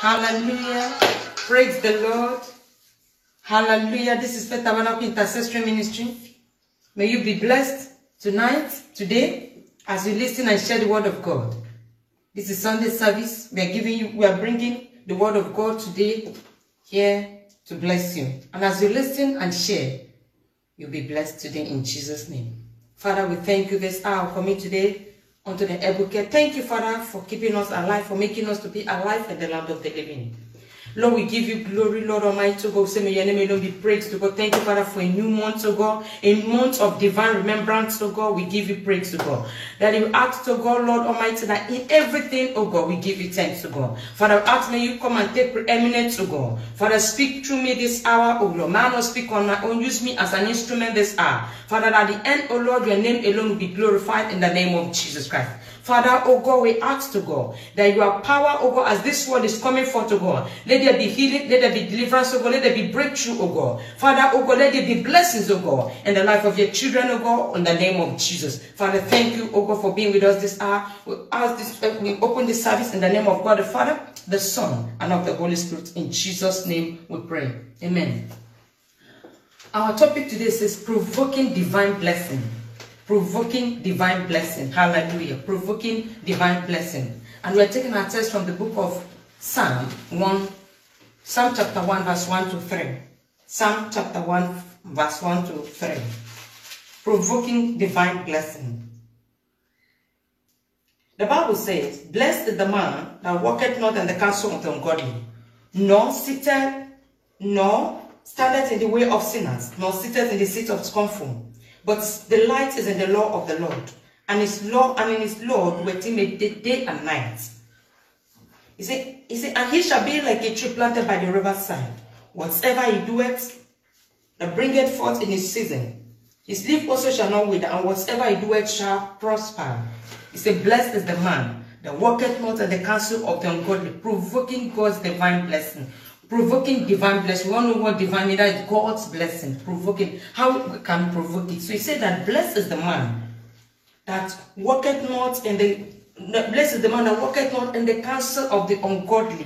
Hallelujah. Praise the Lord. Hallelujah. This is Faith Tabernacle Intercessory Ministry. May you be blessed tonight, today, as you listen and share the word of God. This is Sunday service. We are bringing the word of God today here to bless you. And as you listen and share, you'll be blessed today in Jesus' name. Father, we thank you this hour for me today unto the able care. Thank you, Father, for keeping us alive, for making us to be alive in the land of the living. Lord, we give you glory, Lord Almighty, to God. Say, may your name alone be praised, to God. Thank you, Father, for a new month, to God. A month of divine remembrance, to God. We give you praise, to God. That you ask, to God, Lord Almighty, that in everything, oh God, we give you thanks, to God. Father, ask, may you come and take preeminence, to God. Father, speak through me this hour, oh Lord. May I not speak on my own. Use me as an instrument this hour. Father, at the end, oh Lord, your name alone will be glorified in the name of Jesus Christ. Father, oh God, we ask to God that your power, oh God, as this word is coming forth, oh God, let there be healing, let there be deliverance, oh God, let there be breakthrough, oh God. Father, oh God, let there be blessings, oh God, in the life of your children, oh God, in the name of Jesus. Father, thank you, oh God, for being with us this hour. We open this service in the name of God the Father, the Son, and of the Holy Spirit. In Jesus' name we pray. Amen. Our topic today says provoking divine blessing. Provoking divine blessing. Hallelujah. Provoking divine blessing. And we're taking our text from the book of Psalm chapter 1, verse 1 to 3. Psalm chapter 1, verse 1 to 3. Provoking divine blessing. The Bible says, blessed is the man that walketh not in the counsel of the ungodly, nor sitteth, nor standeth in the way of sinners, nor sitteth in the seat of scornful. But the light is in the law of the Lord, and his law, and in his law with him day and night. He said, and he shall be like a tree planted by the riverside. Whatsoever he doeth, that bringeth forth in his season. His leaf also shall not wither, and whatsoever he doeth shall prosper. He said, blessed is the man that walketh not in the counsel of the ungodly, provoking God's divine blessing. Provoking divine blessing. We all know what divine is. That is God's blessing. Provoking. How we can provoke it? So he said that blessed is the man that walketh not in the blessed is the man that walketh not in the counsel of the ungodly,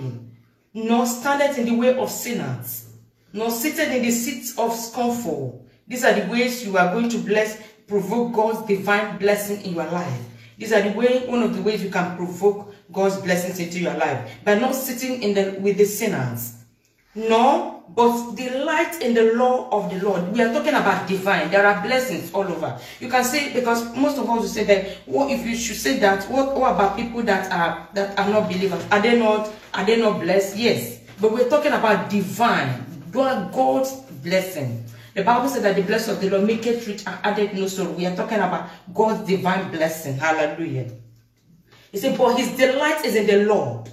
nor standeth in the way of sinners, nor sitteth in the seats of scornful. These are the ways you are going to provoke God's divine blessing in your life. These are one of the ways you can provoke God's blessings into your life, by not sitting with the sinners. No, but delight in the law of the Lord. We are talking about divine. There are blessings all over. You can say, because most of us will say that, what if you should say that, what about people that are not believers? Are they not blessed? Yes. But we're talking about divine, God's blessing. The Bible said that the blessing of the Lord maketh rich and addeth no sorrow. We are talking about God's divine blessing. Hallelujah. He said, but his delight is in the Lord,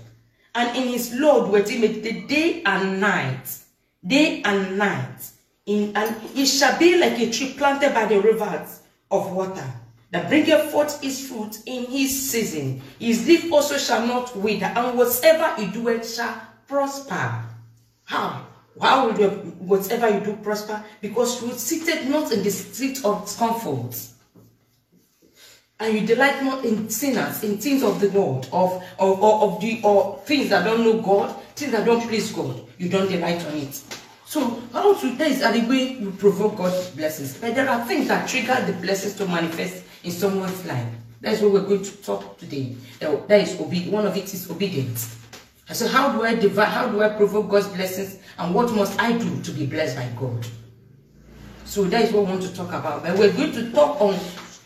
and in his Lord with him the day and night. Day and night. And he shall be like a tree planted by the rivers of water, that bringeth forth his fruit in his season. His leaf also shall not wither, and whatsoever he doeth shall prosper. How? How will whatever you do prosper? Because you seated not in the seat of comfort, and you delight not in sinners, in things of the world, or things that don't know God, things that don't please God. You don't delight on it. So how to that is the way you provoke God's blessings. But there are things that trigger the blessings to manifest in someone's life. That's what we're going to talk today. That is obedience. One of it is obedience. So how do I provoke God's blessings, and what must I do to be blessed by God? So that is what we want to talk about. But we're going to talk on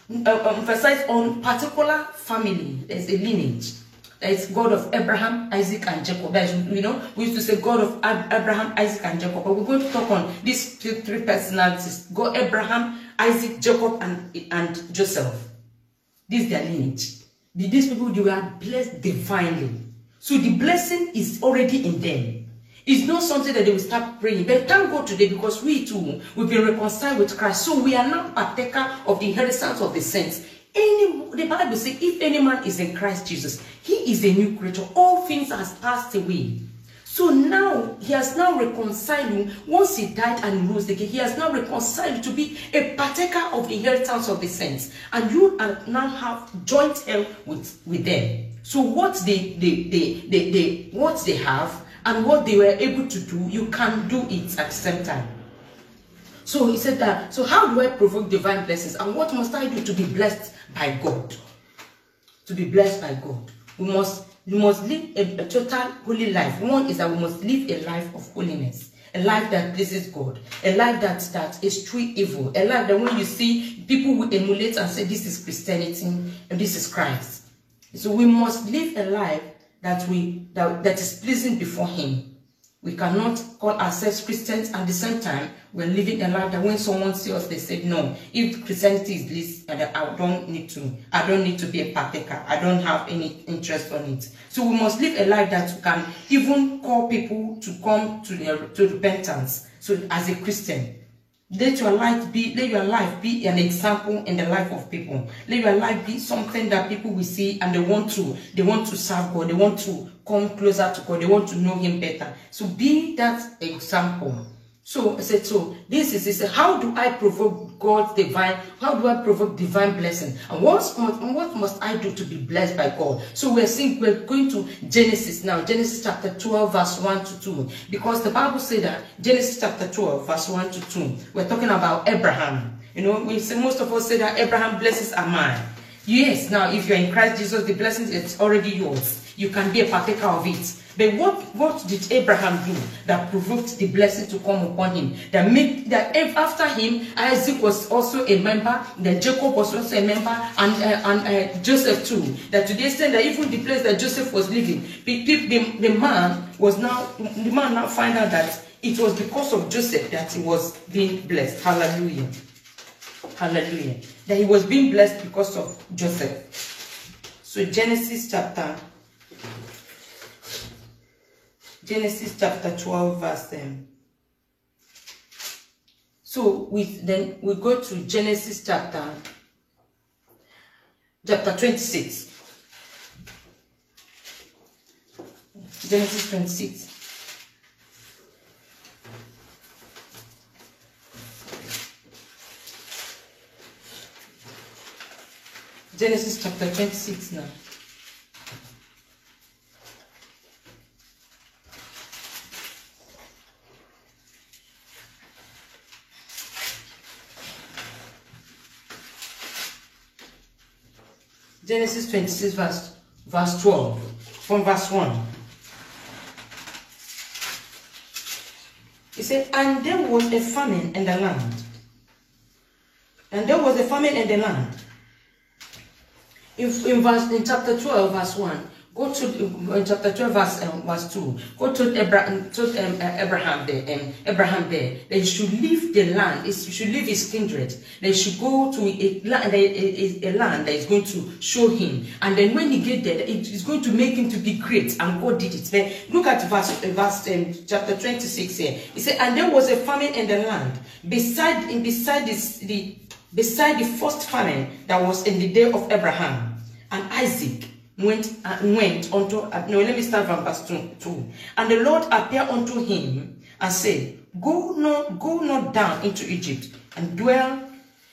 emphasize on particular family. There's a lineage. There is God of Abraham, Isaac, and Jacob. That is, we used to say God of Abraham, Isaac, and Jacob. But we're going to talk on these three personalities: God, Abraham, Isaac, Jacob, and Joseph. This is their lineage. These people, they were blessed divinely. So the blessing is already in them. It's not something that they will start praying. But thank God today, because we too will be reconciled with Christ. So we are now partaker of the inheritance of the saints. The Bible says, if any man is in Christ Jesus, he is a new creature. All things have passed away. So now, he has now reconciled you. Once he died and rose again, he has now reconciled you to be a partaker of the inheritance of the saints. And you now have joint heir with them. So what what they have and what they were able to do, you can do it at the same time. So he said that, so how do I provoke divine blessings? And what must I do to be blessed by God? To be blessed by God. We must live a total holy life. One is that we must live a life of holiness. A life that pleases God. A life that is true evil. A life that when you see, people will emulate and say, this is Christianity and this is Christ. So we must live a life that is pleasing before Him. We cannot call ourselves Christians and at the same time we're living a life that when someone sees us, they say, no, if Christianity is this, I don't need to be a partaker. I don't have any interest on it. So we must live a life that can even call people to come to repentance. So as a Christian, let your life be an example in the life of people. Let your life be something that people will see and they want to serve God. They want to come closer to God. They want to know Him better. So be that example. So I said, so this is how do I provoke God's divine? How do I provoke divine blessing? And what must I do to be blessed by God? So we're going to Genesis now. Genesis chapter 12, verse 1 to 2. Because the Bible says that Genesis chapter 12, verse 1 to 2. We're talking about Abraham. You know, most of us say that Abraham blessings are mine. Yes, now if you're in Christ Jesus, the blessing is already yours. You can be a partaker of it. But what did Abraham do that provoked the blessing to come upon him? That after him, Isaac was also a member, then Jacob was also a member, and Joseph too. That to the extent that even the place that Joseph was living, the man now find out that it was because of Joseph that he was being blessed. Hallelujah. Hallelujah. That he was being blessed because of Joseph. So Genesis chapter 12 verse 10. So we go to Genesis chapter 26. Genesis 26. Genesis chapter 26 now. Genesis 26 verse 12 from verse 1. It said, and there was a famine in the land. And there was a famine in the land. In chapter 12 verse 1, go to chapter 12 verse 2. God told Abraham there that he should leave the land, he should leave his kindred, that he should go to a land that is going to show him. And then when he get there, it is going to make him to be great. And God did it. Then look at chapter 26 here. He said, and there was a famine in the land beside the first famine that was in the day of Abraham. And Isaac went unto, no, let me start from verse 2. And the Lord appeared unto him and said, Go not down into Egypt and dwell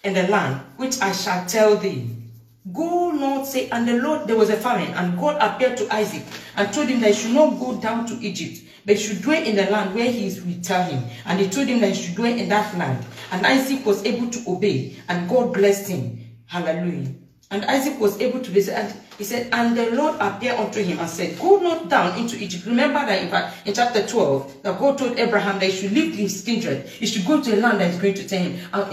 in the land which I shall tell thee. Go not, say, and the Lord, there was a famine, and God appeared to Isaac and told him that he should not go down to Egypt, but he should dwell in the land where he will tell him. And he told him that he should dwell in that land. And Isaac was able to obey, and God blessed him. Hallelujah. And Isaac was able to visit, and he said, and the Lord appeared unto him and said, Go not down into Egypt. Remember that in chapter 12, that God told Abraham that he should leave his kindred. He should go to a land that is going to tell him that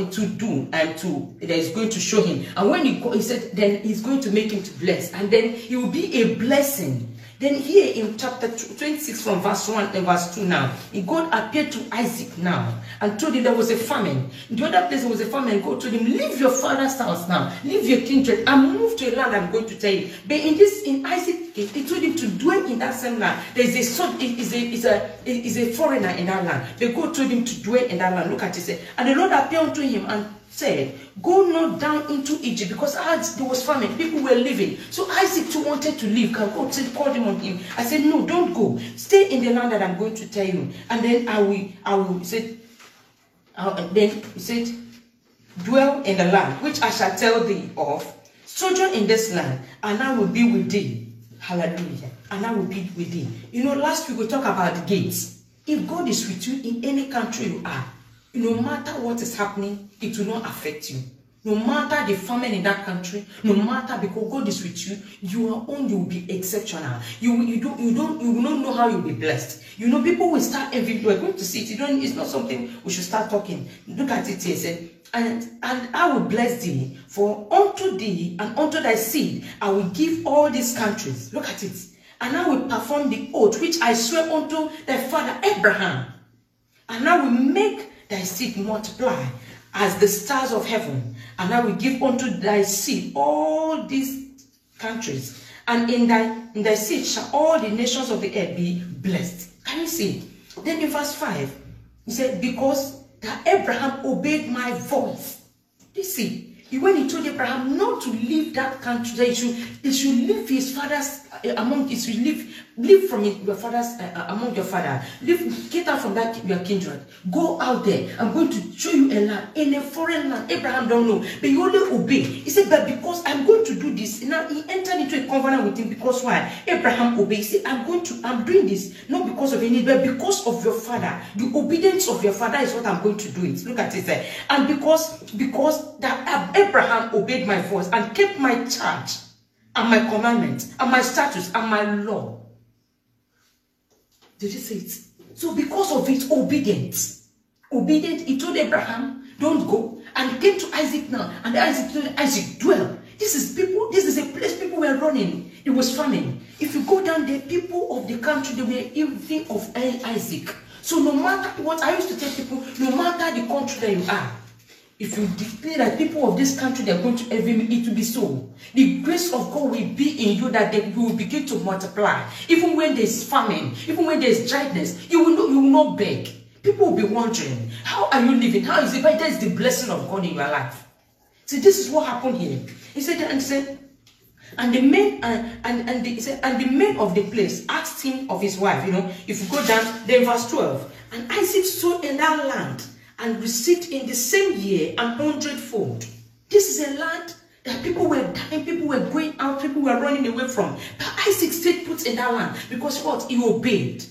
is going to show him. And when he said, then he's going to make him to bless. And then he will be a blessing. Then here in chapter 26 from verse 1 and verse 2 now, God appeared to Isaac now and told him there was a famine. In the other place there was a famine. God told him, leave your father's house now, leave your kindred and move to a land I'm going to tell you. But in Isaac, he told him to dwell in that same land. There is a foreigner in that land. But God told him to dwell in that land. Look at it. And the Lord appeared unto him and said, go not down into Egypt, because as there was famine, people were living. So Isaac too wanted to leave. God called him on him. I said, no, don't go. Stay in the land that I'm going to tell you. And then I will then he said, dwell in the land which I shall tell thee of, sojourn in this land, and I will be with thee. Hallelujah. And I will be with thee. You know, last week we talked about the gates. If God is with you in any country you are, no matter what is happening, it will not affect you. No matter the famine in that country, no matter, because God is with you, you will be exceptional. You will not know how you'll be blessed. You know, people will start envying. We're going to see it. It's not something we should start talking. Look at it here. Say, and I will bless thee, for unto thee and unto thy seed I will give all these countries. Look at it. And I will perform the oath which I swear unto thy father Abraham. And I will make thy seed multiply as the stars of heaven, and I will give unto thy seed all these countries, and in thy seed shall all the nations of the earth be blessed. Can you see? Then in verse 5, he said, because that Abraham obeyed my voice. You see, when he told Abraham not to leave that country, that he should leave his father's live from your father's among your father, get out from that your kindred, go out there. I'm going to show you a land, in a foreign land. Abraham don't know, but he only obey. He said, but because I'm going to do this, now he entered into a covenant with him. Because why? Abraham obeyed. He said, I'm doing this not because of any, but because of your father. The obedience of your father is what I'm going to do it. Look at it there. And because that Abraham obeyed my voice and kept my charge and my commandments and my statutes and my law. Did you see it? So because of it, obedient, he told Abraham, don't go, and came to Isaac now, and Isaac told Isaac, dwell. This is a place people were running. It was famine. If you go down there, people of the country, they were envying of Isaac. So no matter what, I used to tell people, no matter the country that you are, if you declare that people of this country, they're going to envy me, it will be so. The grace of God will be in you, that you will begin to multiply. Even when there's famine, even when there's dryness, you will not beg. People will be wondering, how are you living? How is it? But there's the blessing of God in your life. See, this is what happened here. He said, and the men of the place asked him of his wife. You know, if you go down, then verse 12, and Isaac sowed in that land, and received in the same year 100-fold. This is a land that people were dying, people were going out, people were running away from. But Isaac stayed put in that land because what? He obeyed.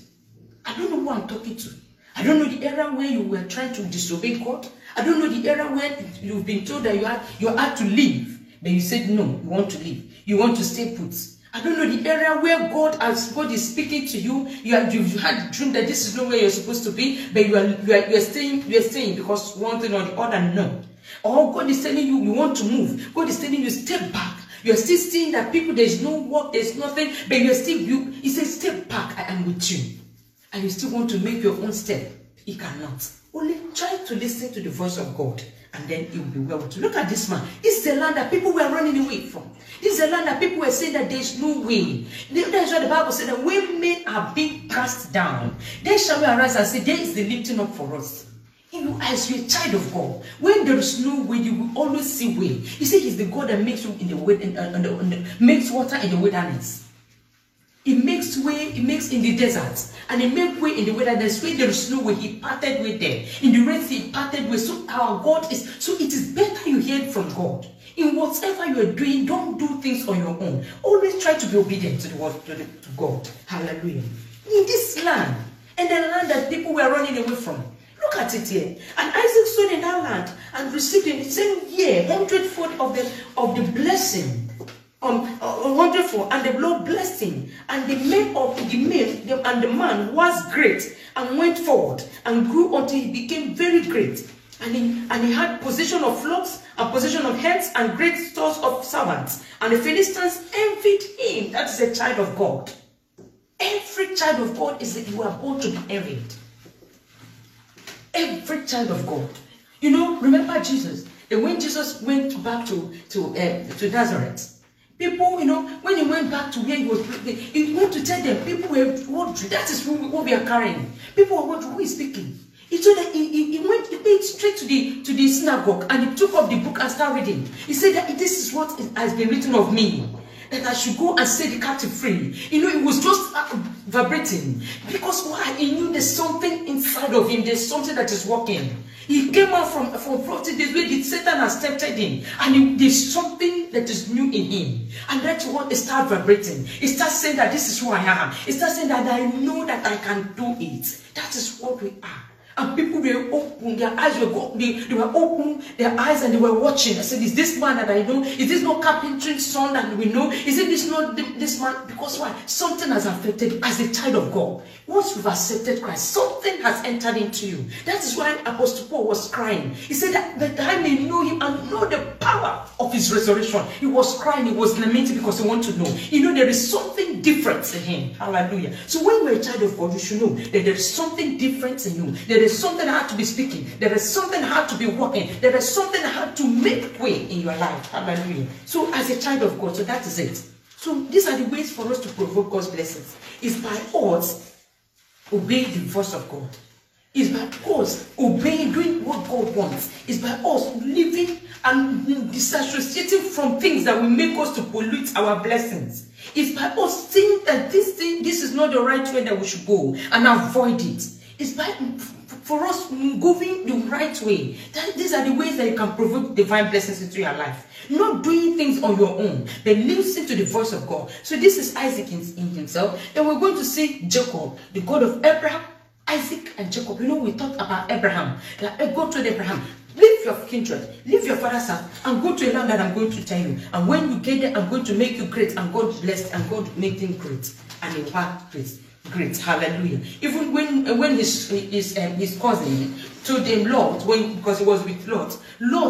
I don't know who I'm talking to. I don't know the era where you were trying to disobey God. I don't know the era where you've been told that you had to leave, but you said no, you want to leave. You want to stay put. I don't know the area where God is speaking to you. You've had a dream that this is not where you're supposed to be, but you're staying because one thing or the other, no. Or God is telling you want to move. God is telling you step back. You're still seeing that people, there's no work, there's nothing, but he says step back, I am with you. And you still want to make your own step. He cannot. Only try to listen to the voice of God, and then it will be well with you. Look at this man. This is the land that people were running away from. This is the land that people were saying that there is no way. That's why the Bible said that when men are being cast down, then shall we arise and say, there is the lifting up for us. You know, as you're a child of God, when there is no way, you will always see way. He said he's the God that makes you in the way, makes water in the wilderness. He makes way, he makes in the desert, and he makes way in the wilderness. Where there is no way, he parted way there. In the Red Sea, he parted way. So our God is, so it is better you hear from God. In whatever you are doing, don't do things on your own. Always try to be obedient to the word, to God. Hallelujah. In this land, and the land that people were running away from. Look at it here. And Isaac stood in that land and received in the same year 100-fold of the blessing. 100-fold, and the Lord blessed him, and the man was great, and went forward and grew until he became very great, and he had possession of flocks and possession of herds and great stores of servants, and the Philistines envied him. That is a child of God. Every child of God is that you are born to be envied. Every child of God. You know, remember Jesus. And when Jesus went back to Nazareth, people, you know, when he went back to where he was, he went to tell them, people were wondering, that is what we are carrying. People were wondering, who is speaking? He told that he went straight to the synagogue and he took up the book and started reading. He said that this is what has been written of me, that I should go and set the captive free. You know, it was just vibrating. Because why? He knew there's something inside of him. There's something that is working. He came out from 40 days where Satan has tempted him. And there's something that is new in him. And that's what it started vibrating. It starts saying that this is who I am. It starts saying that I know that I can do it. That is what we are. And people were open, their eyes were they were open, their eyes, and they were watching. I said, is this man that I know? Is this not carpenter's son that we know? Is it this not this man? Because why? Something has affected as a child of God. Once you've accepted Christ, something has entered into you. That is why Apostle Paul was crying. He said that I may know him and know the power of his resurrection. He was crying, he was lamenting because he wanted to know. You know, there is something different in him. Hallelujah. So when you're a child of God, you should know that there is something different in you. There is something that had to be speaking. There is something that had to be working. There is something that had to make way in your life. Hallelujah. So as a child of God, so that is it. So these are the ways for us to provoke God's blessings. It's by us obeying the voice of God. It's by us obeying, doing what God wants. It's by us living and disassociating from things that will make us to pollute our blessings. It's by us seeing that this is not the right way that we should go and avoid it. It's by for us going the right way. These are the ways that you can provoke divine blessings into your life. Not doing things on your own, but listen to the voice of God. So this is Isaac in himself. Then we're going to see Jacob, the God of Abraham, Isaac, and Jacob. You know, we talked about Abraham. Like, God told Abraham, leave your kindred, leave your father's house, and go to a land that I'm going to tell you. And when you get there, I'm going to make you great. And God blessed, and God made him great. And he was great. Hallelujah. Even when his cousin told him Lot, because he was with Lot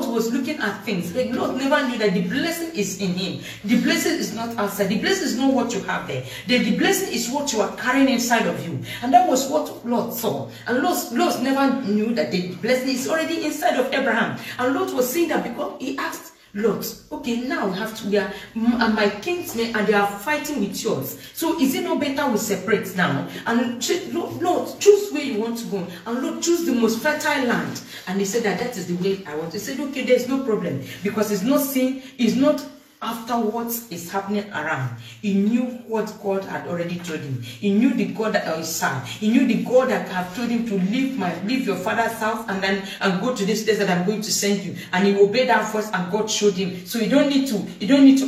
was looking at things. Like Lot never knew that the blessing is in him. The blessing is not outside. The blessing is not what you have there. The blessing is what you are carrying inside of you. And that was what Lot saw. And Lot never knew that the blessing is already inside of Abraham. And Lot was saying that because he asked Lot, okay, now we are my kinsmen and they are fighting with yours. So is it not better we separate now? And Lord, choose where you want to go. And Lord, choose the most fertile land. And he said that is the way I want. He said, okay, there's no problem. Because it's not sin, it's not after what is happening around. He knew what God had already told him. He knew the God that he served. He knew the God that had told him to leave your father's house and go to this place that I'm going to send you. And he obeyed that voice and God showed him. So you don't need to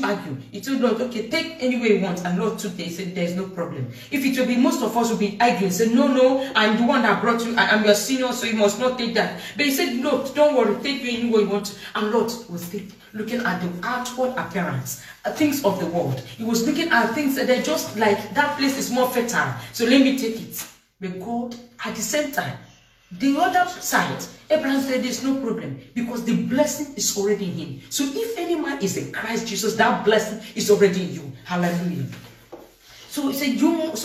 argue. He told Lord, okay, take any way you want. And Lord took it. He said, there's no problem. If it will be, most of us will be arguing. Say, no, I'm the one that brought you. I'm your senior, so you must not take that. But he said, Lord, don't worry, take you any way you want to. And Lord was looking at the outward appearance, things of the world. He was looking at things that they're just like, that place is more fertile, so let me take it. But God, at the same time, the other side, Abraham said there's no problem because the blessing is already in him. So if any man is in Christ Jesus, that blessing is already in you. Hallelujah. So he said, you must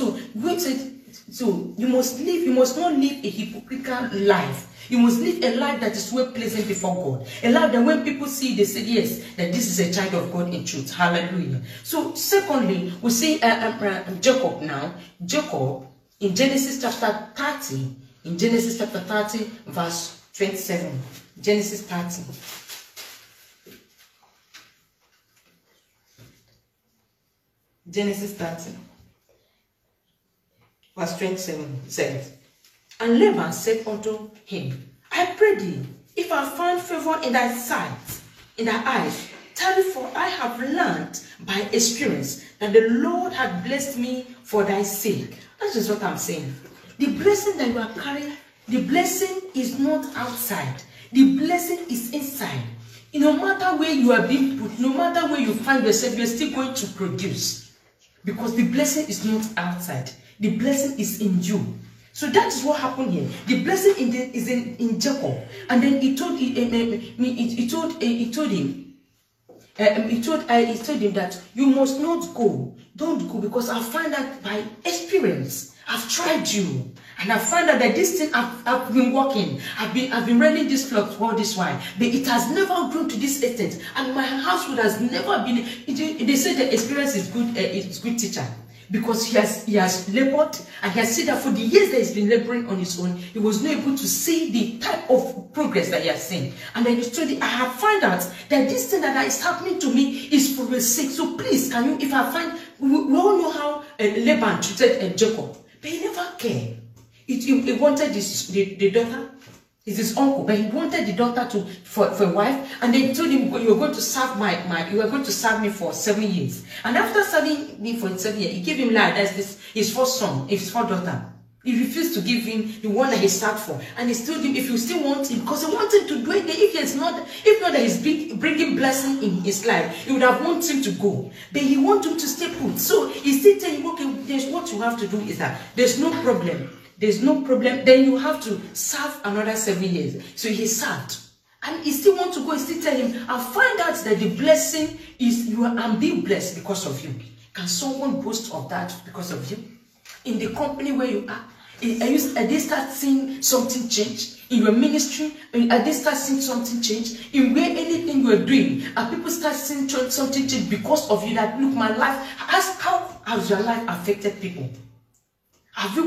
not live a hypocritical life. You must live a life that is well pleasant before God. A life that when people see, they say, yes, that this is a child of God in truth. Hallelujah. So secondly, we see Jacob now. Jacob in Genesis chapter 30. In Genesis chapter 30, verse 27. Genesis 30. Genesis 30. Verse 27 says, and Laban said unto him, I pray thee, if I find favor in thy sight, in thy eyes, tell me, for I have learned by experience that the Lord hath blessed me for thy sake. That is what I'm saying. The blessing that you are carrying, the blessing is not outside. The blessing is inside. No matter where you are being put, no matter where you find yourself, you're still going to produce. Because the blessing is not outside. The blessing is in you. So that is what happened here. The blessing is in Jacob. And then he told him that you must not go. Don't go, because I find that by experience. I've tried you. And I find out that this thing I've been working. I've been running this flock all this while. But it has never grown to this extent. And my household has never been. They say that experience is good, it's good teacher. Because he has labored, and he has seen that for the years that he's been laboring on his own, he was not able to see the type of progress that he has seen. And then he told me, I have found out that this thing that is happening to me is for your sake. So please, can you, if I find, we all know how Laban treated Jacob, but he never cared. He wanted the daughter. It's his uncle, but he wanted the daughter for a wife, and they told him, "You are going to serve you are going to serve me for 7 years." And after serving me for 7 years, he gave him life. That's his first son, his first daughter. He refused to give him the one that he served for, and he told him, "If you still want him, because he wanted to do it, if not that he's bringing blessing in his life, he would have wanted him to go, but he wanted him to stay put." So he still telling him, "Okay, there's what you have to do is that there's no problem." There's no problem. Then you have to serve another 7 years. So he served. And he still wants to go. He still tell him, I find out that the blessing is I'm being blessed because of you. Can someone boast of that because of you? In the company where you are, are they start seeing something change? In your ministry, are they start seeing something change? In where anything you're doing, are people start seeing something change because of you? That look, my life, ask how has your life affected people? Have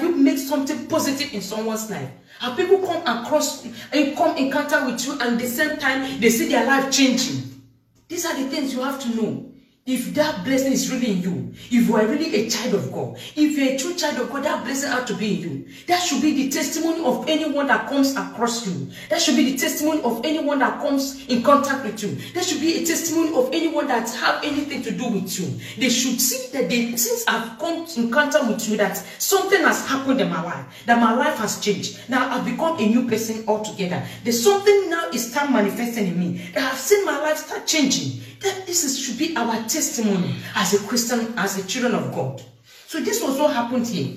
you made something positive in someone's life? Have people come across and come encounter with you, and at the same time they see their life changing? These are the things you have to know. If that blessing is really in you, if you are really a child of God, if you're a true child of God, that blessing has to be in you. That should be the testimony of anyone that comes across you. That should be the testimony of anyone that comes in contact with you. That should be a testimony of anyone that have anything to do with you. They should see that since I've come in contact with you, that something has happened in my life, that my life has changed. Now I've become a new person altogether. There's something now is start manifesting in me, that I've seen my life start changing. That should be our testimony as a Christian, as a children of God. So this was what happened here.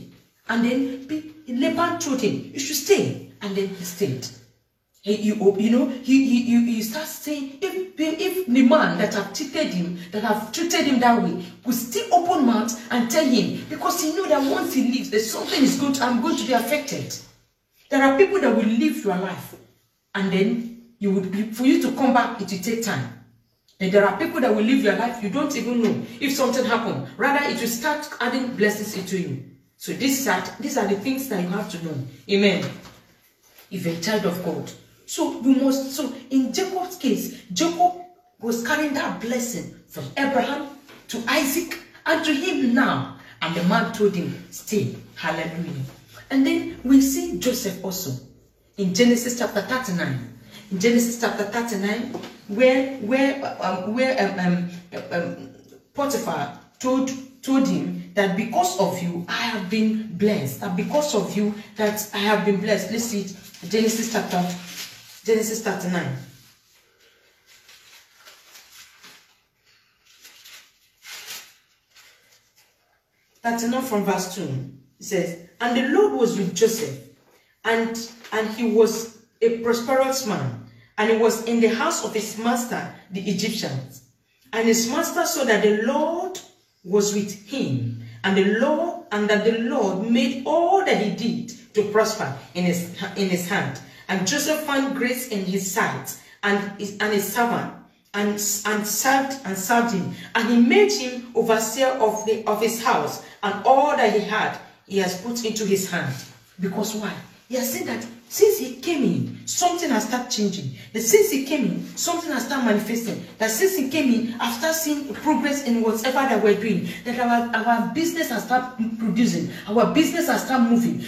And then Laban told him, you should stay. And then he stayed. He starts saying, if the man that have treated him that way, could still open mouth and tell him, because he know that once he leaves, there's something is good, I'm going to be affected. There are people that will live your life, and then for you to come back, it will take time. And there are people that will live your life, you don't even know if something happened. Rather, it will start adding blessings into you. So these are the things that you have to know. Amen. If you're a child of God. So in Jacob's case, Jacob was carrying that blessing from Abraham to Isaac and to him now. And the man told him, stay. Hallelujah. And then we see Joseph also in Genesis chapter 39. In Genesis chapter 39, where Potiphar told him that because of you I have been blessed. That because of you that I have been blessed. Let's see it. Genesis 39. From verse 2. It says, and the Lord was with Joseph, and he was a prosperous man, and he was in the house of his master, the Egyptians. And his master saw that the Lord was with him, and that the Lord made all that he did to prosper in his hand. And Joseph found grace in his sight, and his servant, and served him. And he made him overseer of his house, and all that he has put into his hand. Because why? He has seen that since he came in, something has started changing. That since he came in, something has started manifesting. That since he came in, after seeing progress in whatever that we're doing, that our business has started producing, our business has started moving.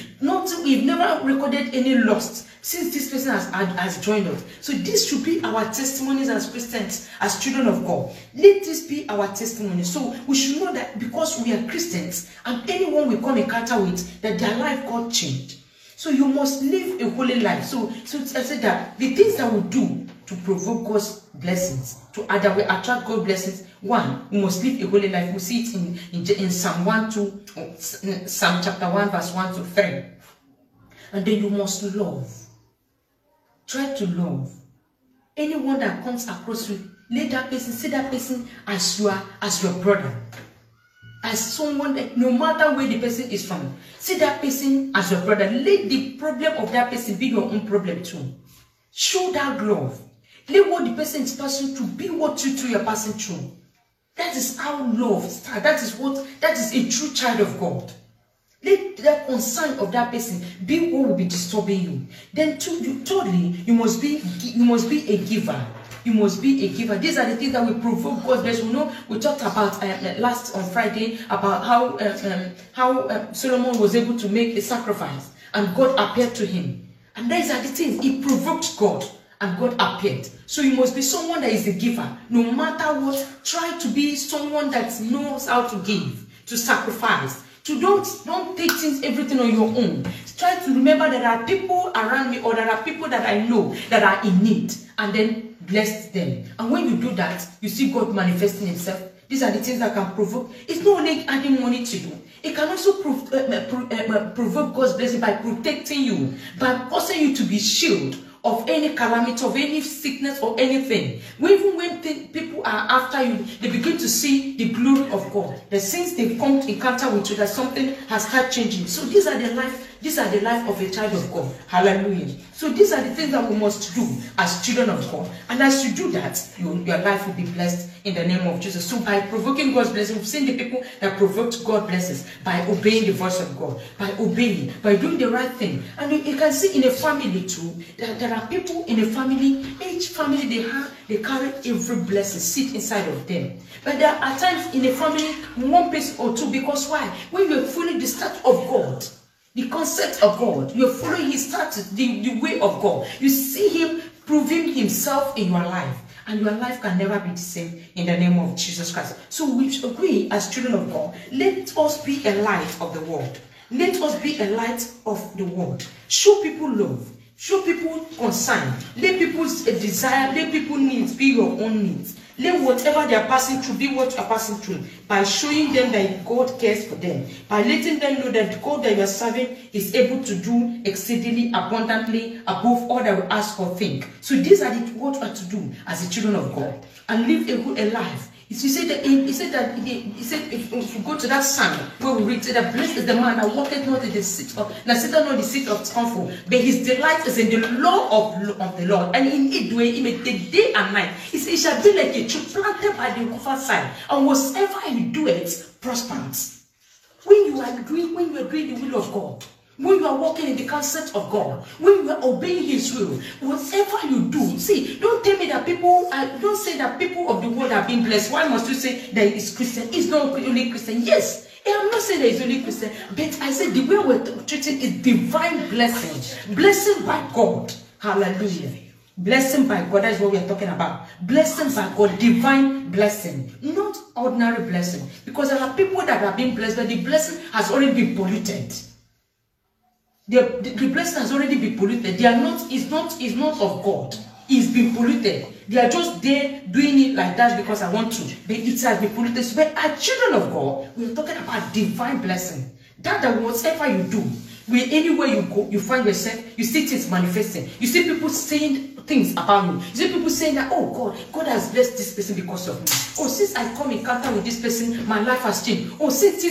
We've never recorded any loss since this person has joined us. So this should be our testimonies as Christians, as children of God. Let this be our testimony. So we should know that because we are Christians, and anyone we come in contact with, that their life got changed. So you must live a holy life. So I said that the things that we do to provoke God's blessings, to attract God's blessings, one, we must live a holy life. We see it in Psalm chapter 1, verse 1 to 3. And then you must love. Try to love. Anyone that comes across you, let that person, see that person as your brother. As someone that no matter where the person is from, see that person as your brother. Let the problem of that person be your own problem too. Show that love. Let what the person is passing through be what you are passing through. That is how love starts. That is a true child of God. Let the concern of that person be what will be disturbing you. Then thirdly, you must be a giver. You must be a giver. These are the things that will provoke God's blessing. We talked about last on Friday about how Solomon was able to make a sacrifice and God appeared to him. And these are the things. He provoked God and God appeared. So you must be someone that is a giver. No matter what, try to be someone that knows how to give, to sacrifice. So don't take everything on your own. Try to remember there are people around me or there are people that I know that are in need, and then bless them. And when you do that, you see God manifesting himself. These are the things that can provoke. It's not only adding money to you. It can also provoke God's blessing by protecting you, by causing you to be shielded of any calamity, of any sickness or anything. Even when people are after you, they begin to see the glory of God. That since they've come to encounter with you, that something has started changing. So these are the life of a child of God. Hallelujah. So these are the things that we must do as children of God. And as you do that, your life will be blessed in the name of Jesus. So by provoking God's blessing, we've seen the people that provoked God's blessings by obeying the voice of God, by obeying, by doing the right thing. And you can see in a family too, that there are people in a family, each family they carry every blessing, sit inside of them. But there are times in a family, one person or two, because why? When you are following the start of God, the concept of God, you're following his status, the way of God. You see him proving himself in your life. And your life can never be the same in the name of Jesus Christ. So we as children of God, let us be a light of the world. Let us be a light of the world. Show people love. Show people concern. Let people's desire, let people's needs be your own needs. Let whatever they are passing through be what you are passing through. By showing them that God cares for them. By letting them know that God that you are serving is able to do exceedingly abundantly above all that we ask or think. So these are what we are to do as the children of God. And live a good life. He said that if you go to that psalm where we read that blessed is the man that walketh not in the seat of comfort, but his delight is in the law of the Lord, and in it do he meditate day and night. He said, it shall be like a tree planted by the riverside, and whatsoever you do it prospers. When you are doing the will of God, when you are walking in the concept of God, when you are obeying his will, whatever you do, see, don't tell me that don't say that people of the world are being blessed. Why must you say that it's Christian? It's not only Christian. Yes, I'm not saying that it's only Christian, but I said the way we're treating is divine blessing. Blessing by God. Hallelujah. Blessing by God, that's what we are talking about. Blessing by God, divine blessing, not ordinary blessing. Because there are people that are being blessed, but the blessing has already been polluted. The blessing has already been polluted. They are not, it's not of God. It's been polluted. They are just there doing it like that because I want to. But it has been polluted. But as children of God, we're talking about divine blessing. That whatever you do, anywhere you go, you find yourself, you see things manifesting. You see people saying things about you. You see people saying that, oh God has blessed this person because of me. Oh, since I come in contact with this person, my life has changed. Oh, since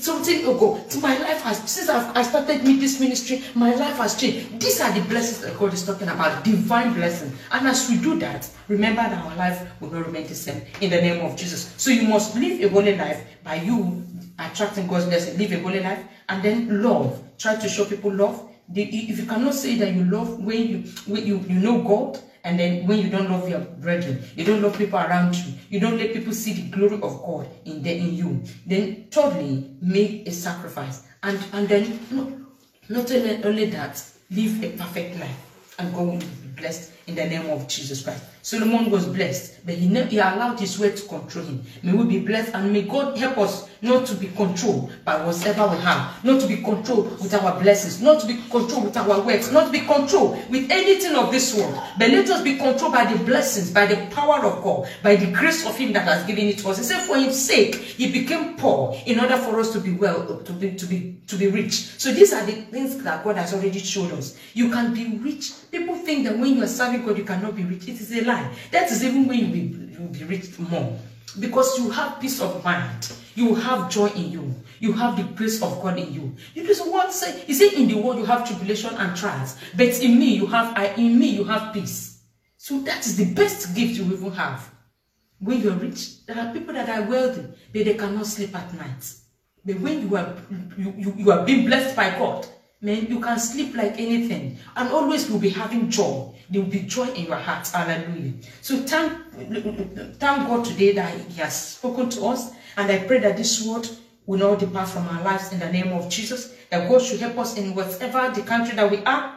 something ago, my life has, since I started this ministry, my life has changed. These are the blessings that God is talking about, divine blessing. And as we do that, remember that our life will not remain the same in the name of Jesus. So you must live a holy life by you attracting God's blessing. Live a holy life, and then love. Try to show people love. If you cannot say that you love when you know God, and then when you don't love your brethren, you don't love people around you, you don't let people see the glory of God in you, then thirdly, make a sacrifice. And then not only that, live a perfect life, and God will be blessed in the name of Jesus Christ. Solomon was blessed, but he allowed his way to control him. May we be blessed, and may God help us not to be controlled by whatever we have, not to be controlled with our blessings, not to be controlled with our works, not to be controlled with anything of this world, but let us be controlled by the blessings, by the power of God, by the grace of him that has given it to us. He said for his sake, he became poor in order for us to be to be rich. So these are the things that God has already showed us. You can be rich. People think that when you are serving God, you cannot be rich. It is a lie. That is even when you will be rich more. Because you have peace of mind. You have joy in you. You have the grace of God in you. You just want to say, he said in the world you have tribulation and trials. But in me you have peace. So that is the best gift you even have. when you're rich, there are people that are wealthy, but they cannot sleep at night. But when you are being blessed by God, man, you can sleep like anything, and always you'll be having joy. There will be joy in your heart. Hallelujah. So thank God today that He has spoken to us, and I pray that this word will not depart from our lives in the name of Jesus. That God should help us in whatever the country that we are,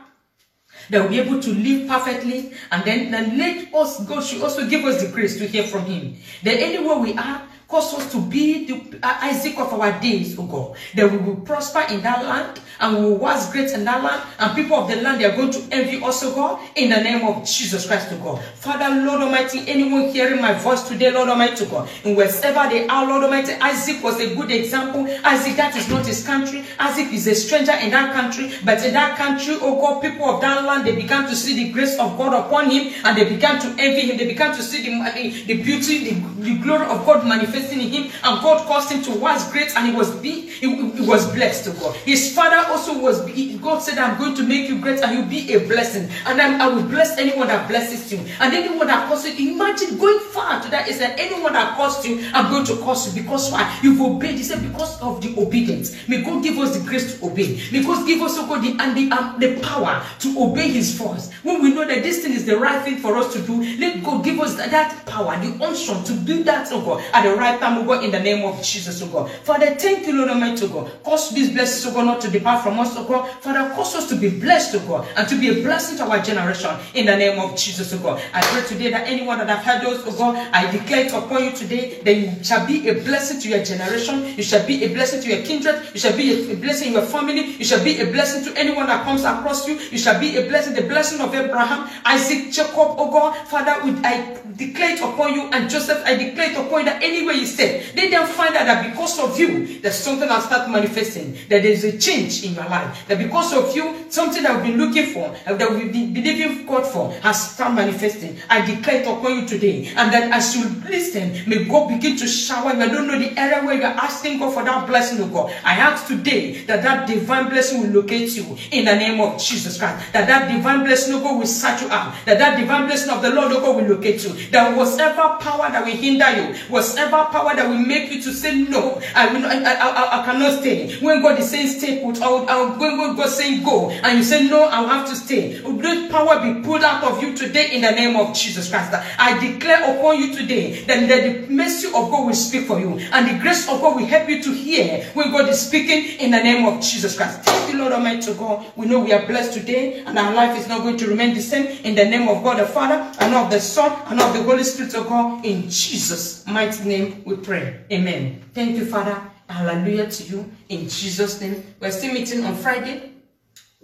that we'll be able to live perfectly, and then let us, God should also give us the grace to hear from Him. That anywhere we are, cause us to be the Isaac of our days, oh God. That we will prosper in that land, and we will was great in that land, and people of the land, they are going to envy us, oh God, in the name of Jesus Christ, oh God. Father, Lord Almighty, anyone hearing my voice today, Lord Almighty, God, and wherever they are, Lord Almighty, Isaac was a good example. Isaac, that is not his country. Isaac is a stranger in that country, but in that country, oh God, people of that land, they began to see the grace of God upon him, and they began to envy him. They began to see the beauty, the glory of God manifesting in him, and God caused him to was great, and he was blessed to God. His father also was, God said, I'm going to make you great, and you'll be a blessing, and I will bless anyone that blesses you, and anyone that curses you. Imagine going far to that. Is that anyone that curses you, I'm going to curse you. Because why? You've obeyed. He said, because of the obedience. May God give us the grace to obey. May God give us, oh God, the power to obey His voice. When we know that this thing is the right thing for us to do, let God give us that power, the unction to do that, oh God, at the right time, oh God, in the name of Jesus, oh God. Father, thank you, Lord Almighty, oh God. Cause these blessings, oh God, not to depart from us, oh God. Father, cause us to be blessed, oh God, and to be a blessing to our generation, in the name of Jesus, oh God. I pray today that anyone that have heard those, oh God, I declare it upon you today that you shall be a blessing to your generation. You shall be a blessing to your kindred. You shall be a blessing in your family. You shall be a blessing to anyone that comes across you. You shall be a blessing, the blessing of Abraham, Isaac, Jacob, oh God. Father, I declare it upon you, and Joseph, I declare it upon you, that anywhere you stay, they then find out that because of you, there's something that starts manifesting, that there's a change in your life, that because of you, something that we've been looking for, that we've been believing God for, has started manifesting. I declare it upon you today, and that as you listen, may God begin to shower you. I don't know the area where you're asking God for that blessing of God. I ask today that that divine blessing will locate you in the name of Jesus Christ. That divine blessing of God will search you out. That divine blessing of the Lord of God will locate you. That whatever power that will hinder you, whatever power that will make you to say no, I cannot stay. When God is saying stay put, when God is saying go, and you say no, I'll have to stay. Let power be pulled out of you today in the name of Jesus Christ. I declare upon you today that the mercy of God will speak for you, and the grace of God will help you to hear when God is speaking in the name of Jesus Christ. Thank you, Lord Almighty God. We know we are blessed today, and our life is not going to remain the same. In the name of God the Father, and of the Son, and of the Holy Spirit of God, in Jesus' mighty name we pray. Amen. Thank you, Father. Hallelujah to you. In Jesus' name. We're still meeting on Friday.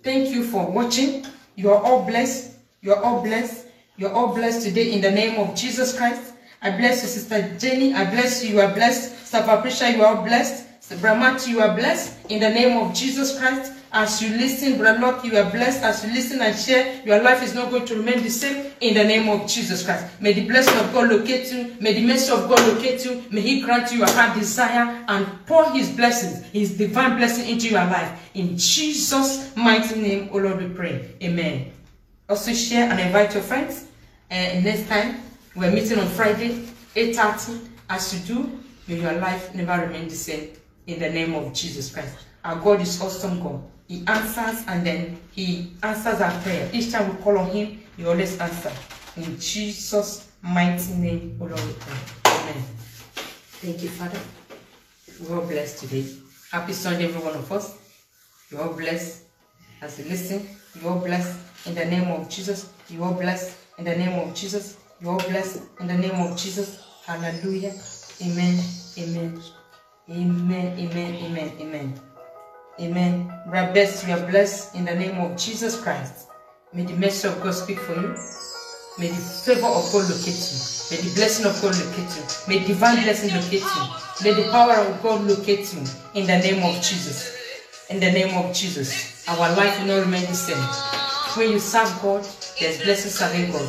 Thank you for watching. You are all blessed. You are all blessed. You are all blessed today in the name of Jesus Christ. I bless you, Sister Jenny. I bless you. You are blessed. Sister Patricia, you are blessed. Sister Bramati, you are blessed in the name of Jesus Christ. As you listen, Brother Lord, you are blessed. As you listen and share, your life is not going to remain the same in the name of Jesus Christ. May the blessing of God locate you. May the mercy of God locate you. May He grant you a heart desire and pour His blessings, His divine blessing into your life. In Jesus' mighty name, O Lord, we pray. Amen. Also share and invite your friends. Next time, we're meeting on Friday, 8:30. As you do, may your life never remain the same in the name of Jesus Christ. Our God is awesome God. He answers, and then He answers our prayer. Each time we call on Him, He always answers. In Jesus' mighty name, O Lord, we pray. Amen. Thank you, Father. We're all blessed today. Happy Sunday, every one of us. You're all blessed as you listen. You're all blessed in the name of Jesus. You're all blessed in the name of Jesus. You're all blessed in the name of Jesus. Hallelujah. Amen. Amen. Amen. Amen. Amen. Amen. Amen. Brother Best, you are blessed in the name of Jesus Christ. May the mercy of God speak for you. May the favor of God locate you. May the blessing of God locate you. May divine blessing locate you. May the power of God locate you in the name of Jesus. In the name of Jesus. Our life will not remain the same. When you serve God, there's blessings serving God.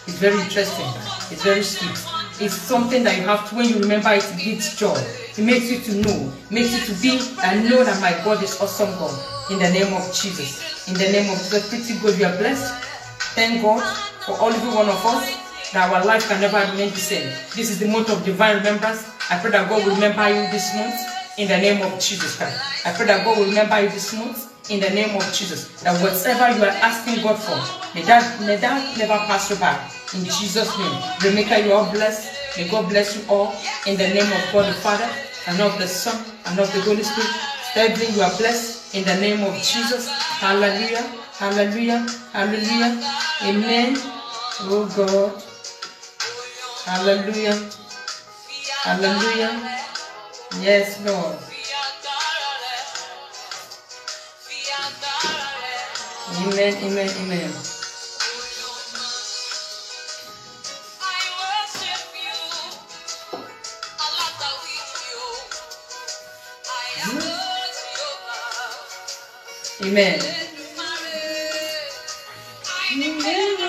It's very interesting. It's very sweet. It's something that you have to, when you remember it, it gives joy. It makes you to know, makes you to be and know that my God is awesome God. In the name of Jesus. In the name of Jesus, pretty good, you are blessed. Thank God for all every one of us. that our life can never remain the same. This is the month of divine remembrance. I pray that God will remember you this month in the name of Jesus Christ. I pray that God will remember you this month in the name of Jesus. That whatever you are asking God for, may that never pass you by. In Jesus' name. Remeka, you are blessed. May God bless you all in the name of God the Father, and of the Son, and of the Holy Spirit. Thirdly, you are blessed in the name of Jesus. Hallelujah. Hallelujah. Hallelujah. Amen. Oh God. Hallelujah. Hallelujah. Yes, Lord. Amen, amen, amen. Amen. Amen.